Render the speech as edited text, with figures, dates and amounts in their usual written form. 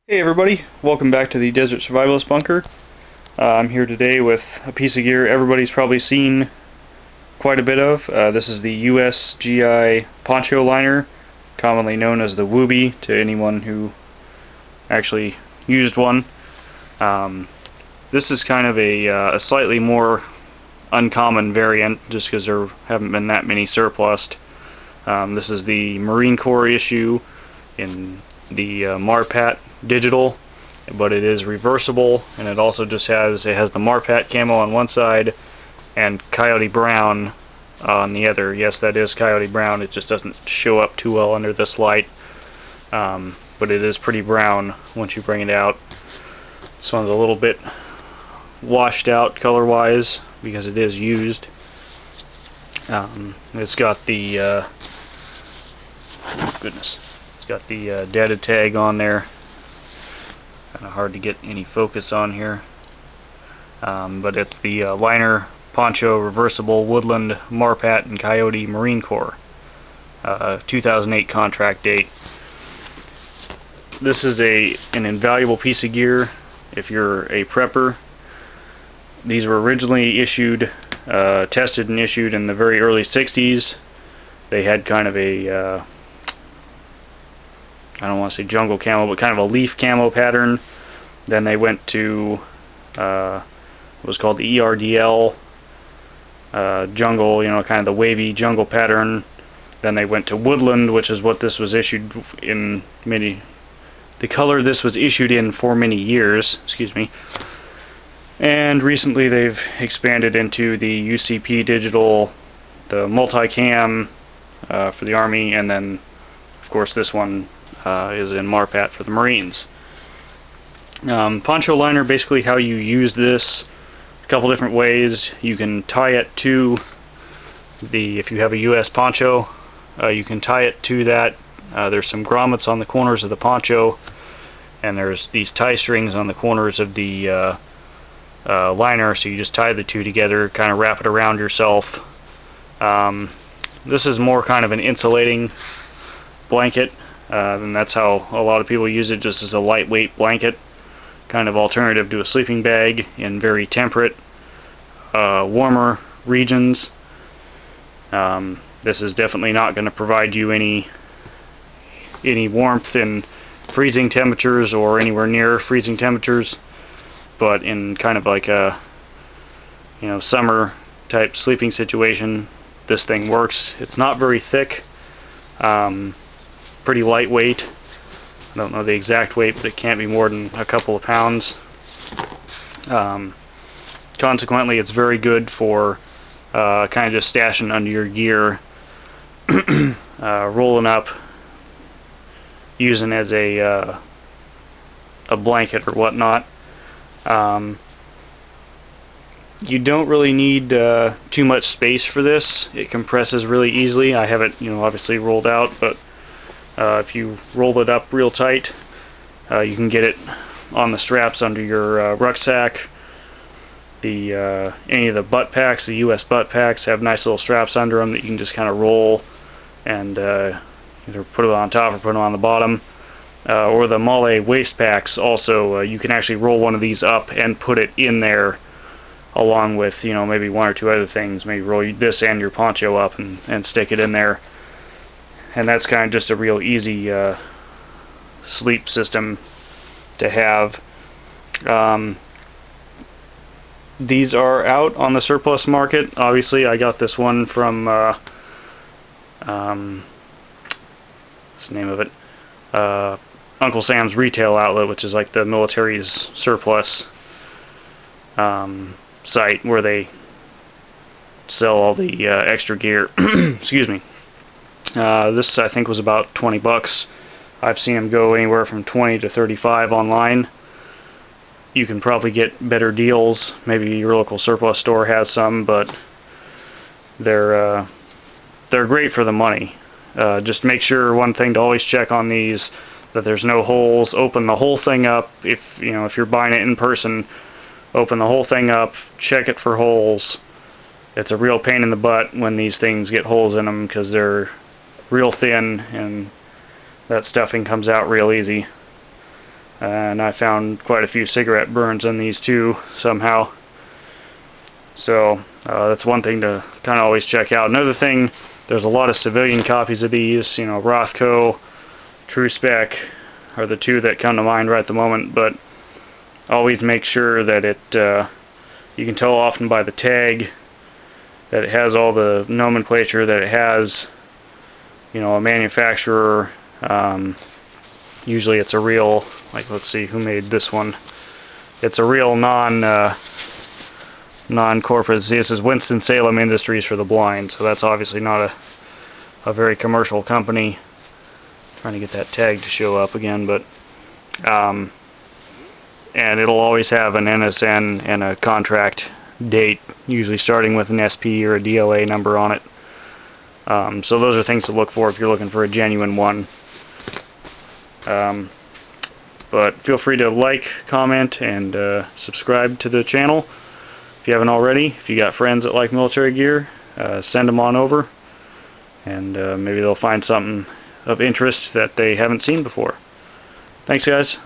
Hey everybody, welcome back to the Desert Survivalist Bunker. I'm here today with a piece of gear everybody's probably seen quite a bit of. This is the USGI poncho liner, commonly known as the Wooby to anyone who actually used one. This is kind of a slightly more uncommon variant just because there haven't been that many surplused. This is the Marine Corps issue in the Marpat digital, but it is reversible, and it also just has the Marpat camo on one side and Coyote Brown on the other. Yes, that is Coyote Brown. It just doesn't show up too well under this light, but it is pretty brown once you bring it out. This one's a little bit washed out color wise because it is used. It's got the it's got the data tag on there. Kind of hard to get any focus on here, but it's the liner poncho reversible woodland Marpat and Coyote Marine Corps 2008 contract date. This is an invaluable piece of gear if you're a prepper. These were originally issued, tested and issued in the very early 60s. They had kind of a I don't want to say jungle camo, but kind of a leaf camo pattern. Then they went to what was called the ERDL jungle, kind of the wavy jungle pattern. Then they went to woodland, which is what this was issued in the color this was issued in for many years. Excuse me. And recently they've expanded into the UCP digital, the multicam for the Army, and then of course this one is in Marpat for the Marines. Poncho liner, basically how you use this, a couple different ways. You can tie it to if you have a US poncho, you can tie it to that. There's some grommets on the corners of the poncho, and there's these tie strings on the corners of the liner, so you just tie the two together, kind of wrap it around yourself. This is more kind of an insulating blanket. And that's how a lot of people use it, just as a lightweight blanket, kind of alternative to a sleeping bag in very temperate, warmer regions. This is definitely not going to provide you any warmth in freezing temperatures or anywhere near freezing temperatures, but in kind of like a summer type sleeping situation, this thing works. It's not very thick. Pretty lightweight. I don't know the exact weight, but it can't be more than a couple of pounds. Consequently, it's very good for kind of just stashing under your gear, rolling up, using as a blanket or whatnot. You don't really need too much space for this. It compresses really easily. I have it, obviously rolled out, but if you roll it up real tight, you can get it on the straps under your rucksack. Any of the butt packs, the US butt packs, have nice little straps under them that you can just kind of roll and either put it on top or put it on the bottom. Or the Male waist packs also, you can actually roll one of these up and put it in there along with maybe one or two other things. Maybe roll this and your poncho up and stick it in there. And that's kind of just a real easy sleep system to have. These are out on the surplus market. Obviously, I got this one from what's the name of it? Uncle Sam's Retail Outlet, which is like the military's surplus site where they sell all the extra gear. Excuse me. This I think was about 20 bucks. I've seen them go anywhere from 20 to 35 online. You can probably get better deals. Maybe your local surplus store has some, but they're great for the money. Just make sure, one thing to always check on these, that there's no holes. Open the whole thing up. If you're buying it in person, open the whole thing up, check it for holes. It's a real pain in the butt when these things get holes in them because they're real thin and that stuffing comes out real easy. and I found quite a few cigarette burns in these too somehow. So that's one thing to kind of always check out. Another thing, there's a lot of civilian copies of these. You know, Rothko, True Spec are the two that come to mind right at the moment, but always make sure that you can tell often by the tag that it has all the nomenclature that it has. You know, a manufacturer, usually it's a real, like, let's see who made this one. It's a real non-corporate. See, this is Winston-Salem Industries for the blind, so that's obviously not a very commercial company. Trying to get that tag to show up again, but and it'll always have an NSN and a contract date, usually starting with an SP or a DLA number on it. So those are things to look for if you're looking for a genuine one. But feel free to like, comment, and subscribe to the channel if you haven't already. If you got friends that like military gear, send them on over, and maybe they'll find something of interest that they haven't seen before. Thanks, guys.